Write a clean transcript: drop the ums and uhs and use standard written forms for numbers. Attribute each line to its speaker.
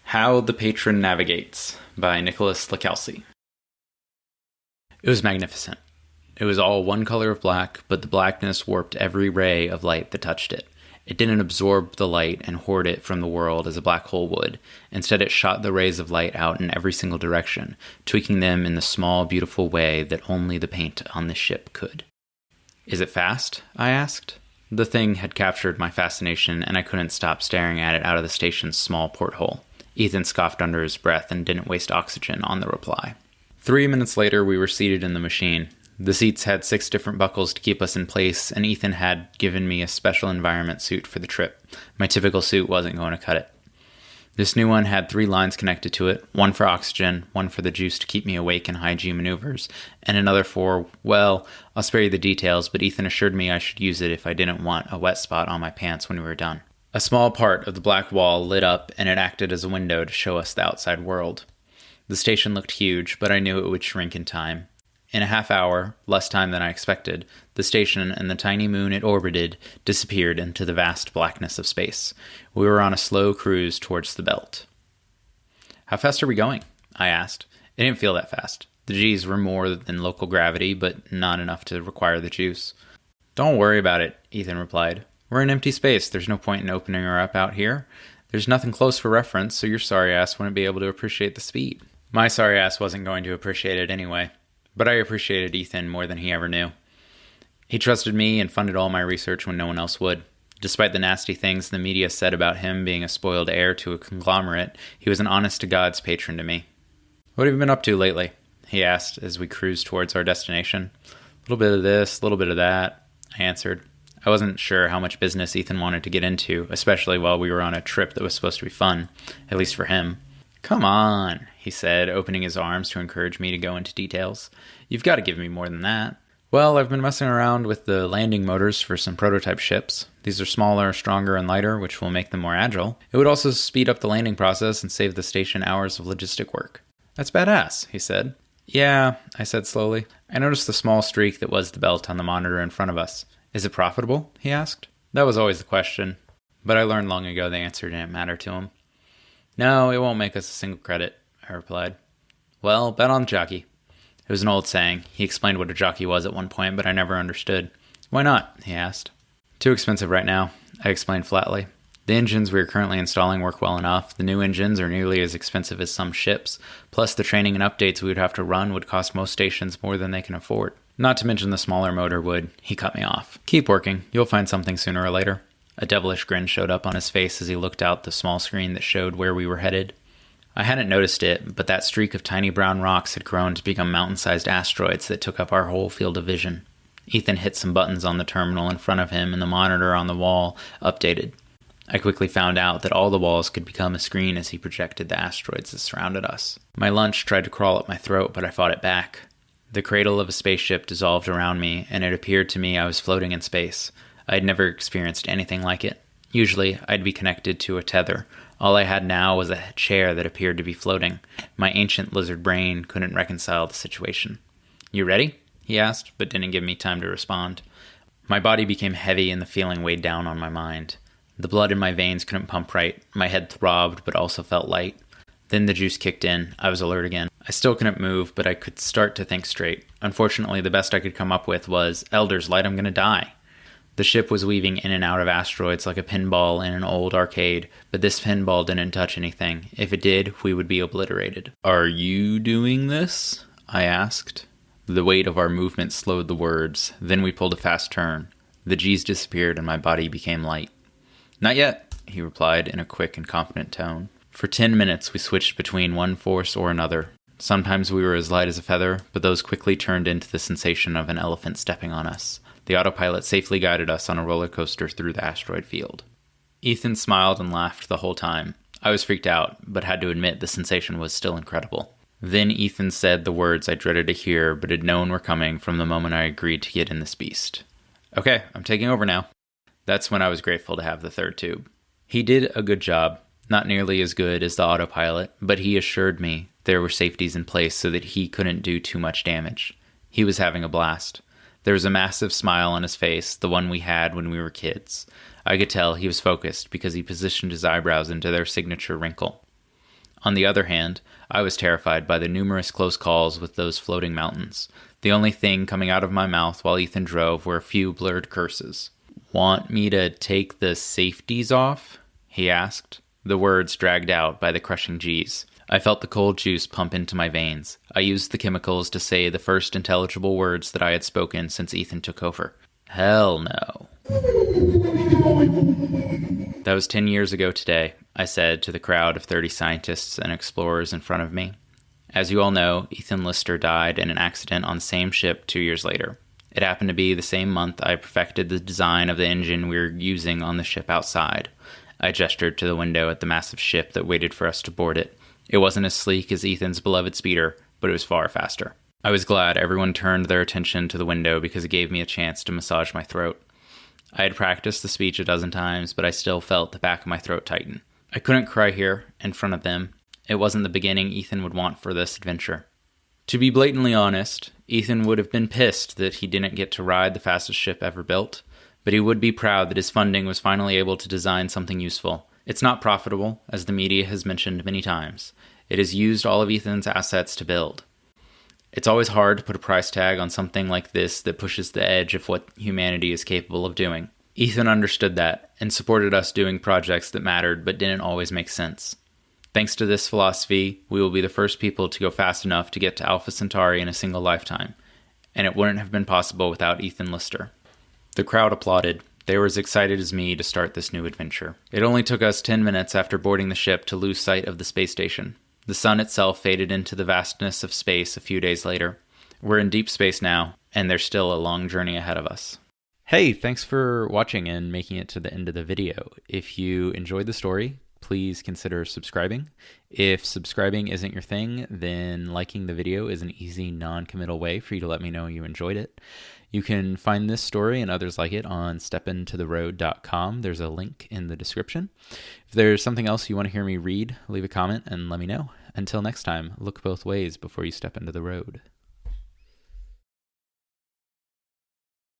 Speaker 1: How the Patron Navigates by Nicholas Lakelsey. It was magnificent. It was all one color of black, but the blackness warped every ray of light that touched it. It didn't absorb the light and hoard it from the world as a black hole would. Instead, it shot the rays of light out in every single direction, tweaking them in the small, beautiful way that only the paint on this ship could. "Is it fast?" I asked. The thing had captured my fascination, and I couldn't stop staring at it out of the station's small porthole. Ethan scoffed under his breath and didn't waste oxygen on the reply. 3 minutes later, we were seated in the machine. The seats had 6 different buckles to keep us in place, and Ethan had given me a special environment suit for the trip. My typical suit wasn't going to cut it. This new one had 3 lines connected to it, one for oxygen, one for the juice to keep me awake in high-G maneuvers, and another for, well, I'll spare you the details, but Ethan assured me I should use it if I didn't want a wet spot on my pants when we were done. A small part of the black wall lit up, and it acted as a window to show us the outside world. The station looked huge, but I knew it would shrink in time. In a half hour, less time than I expected, the station and the tiny moon it orbited disappeared into the vast blackness of space. We were on a slow cruise towards the belt. "How fast are we going?" I asked. It didn't feel that fast. The G's were more than local gravity, but not enough to require the juice. "Don't worry about it," Ethan replied. "We're in empty space. There's no point in opening her up out here. There's nothing close for reference, so your sorry ass wouldn't be able to appreciate the speed." My sorry ass wasn't going to appreciate it anyway, but I appreciated Ethan more than he ever knew. He trusted me and funded all my research when no one else would. Despite the nasty things the media said about him being a spoiled heir to a conglomerate, he was an honest-to-God's patron to me. "What have you been up to lately?" he asked as we cruised towards our destination. "A little bit of this, a little bit of that," I answered. I wasn't sure how much business Ethan wanted to get into, especially while we were on a trip that was supposed to be fun, at least for him. "Come on," he said, opening his arms to encourage me to go into details. "You've got to give me more than that." "Well, I've been messing around with the landing motors for some prototype ships. These are smaller, stronger, and lighter, which will make them more agile. It would also speed up the landing process and save the station hours of logistic work." "That's badass," he said. "Yeah," I said slowly. I noticed the small streak that was the belt on the monitor in front of us. "Is it profitable?" he asked. That was always the question, but I learned long ago the answer didn't matter to him. "No, it won't make us a single credit," I replied. "Well, bet on the jockey." It was an old saying. He explained what a jockey was at one point, but I never understood. "Why not?" he asked. "Too expensive right now," I explained flatly. "The engines we are currently installing work well enough. The new engines are nearly as expensive as some ships. Plus, the training and updates we would have to run would cost most stations more than they can afford. Not to mention the smaller motor would." He cut me off. "Keep working. You'll find something sooner or later." A devilish grin showed up on his face as he looked out the small screen that showed where we were headed. I hadn't noticed it, but that streak of tiny brown rocks had grown to become mountain-sized asteroids that took up our whole field of vision. Ethan hit some buttons on the terminal in front of him, and the monitor on the wall updated. I quickly found out that all the walls could become a screen as he projected the asteroids that surrounded us. My lunch tried to crawl up my throat, but I fought it back. The cradle of a spaceship dissolved around me, and it appeared to me I was floating in space. I had never experienced anything like it. Usually, I'd be connected to a tether. All I had now was a chair that appeared to be floating. My ancient lizard brain couldn't reconcile the situation. "You ready?" he asked, but didn't give me time to respond. My body became heavy and the feeling weighed down on my mind. The blood in my veins couldn't pump right. My head throbbed, but also felt light. Then the juice kicked in. I was alert again. I still couldn't move, but I could start to think straight. Unfortunately, the best I could come up with was, "Elder's light, I'm gonna die." The ship was weaving in and out of asteroids like a pinball in an old arcade, but this pinball didn't touch anything. If it did, we would be obliterated. "Are you doing this?" I asked. The weight of our movement slowed the words. Then we pulled a fast turn. The G's disappeared and my body became light. "Not yet," he replied in a quick and confident tone. For 10 minutes we switched between one force or another. Sometimes we were as light as a feather, but those quickly turned into the sensation of an elephant stepping on us. The autopilot safely guided us on a roller coaster through the asteroid field. Ethan smiled and laughed the whole time. I was freaked out, but had to admit the sensation was still incredible. Then Ethan said the words I dreaded to hear, but had known were coming from the moment I agreed to get in this beast. "Okay, I'm taking over now." That's when I was grateful to have the third tube. He did a good job. Not nearly as good as the autopilot, but he assured me there were safeties in place so that he couldn't do too much damage. He was having a blast. There was a massive smile on his face, the one we had when we were kids. I could tell he was focused because he positioned his eyebrows into their signature wrinkle. On the other hand, I was terrified by the numerous close calls with those floating mountains. The only thing coming out of my mouth while Ethan drove were a few blurred curses. "Want me to take the safeties off?" he asked, the words dragged out by the crushing G's. I felt the cold juice pump into my veins. I used the chemicals to say the first intelligible words that I had spoken since Ethan took over. Hell no. That was 10 years ago today, I said to the crowd of 30 scientists and explorers in front of me. As you all know, Ethan Lister died in an accident on the same ship 2 years later. It happened to be the same month I perfected the design of the engine we were using on the ship outside. I gestured to the window at the massive ship that waited for us to board it. It wasn't as sleek as Ethan's beloved speeder, but it was far faster. I was glad everyone turned their attention to the window because it gave me a chance to massage my throat. I had practiced the speech a dozen times, but I still felt the back of my throat tighten. I couldn't cry here, in front of them. It wasn't the beginning Ethan would want for this adventure. To be blatantly honest, Ethan would have been pissed that he didn't get to ride the fastest ship ever built, but he would be proud that his funding was finally able to design something useful. It's not profitable, as the media has mentioned many times. It has used all of Ethan's assets to build. It's always hard to put a price tag on something like this that pushes the edge of what humanity is capable of doing. Ethan understood that and supported us doing projects that mattered but didn't always make sense. Thanks to this philosophy, we will be the first people to go fast enough to get to Alpha Centauri in a single lifetime, and it wouldn't have been possible without Ethan Lister. The crowd applauded. They were as excited as me to start this new adventure. It only took us 10 minutes after boarding the ship to lose sight of the space station. The sun itself faded into the vastness of space a few days later. We're in deep space now, and there's still a long journey ahead of us. Hey, thanks for watching and making it to the end of the video. If you enjoyed the story, please consider subscribing. If subscribing isn't your thing, then liking the video is an easy, non-committal way for you to let me know you enjoyed it. You can find this story and others like it on stepintotheroad.com. There's a link in the description. If there's something else you want to hear me read, leave a comment and let me know. Until next time, look both ways before you step into the road.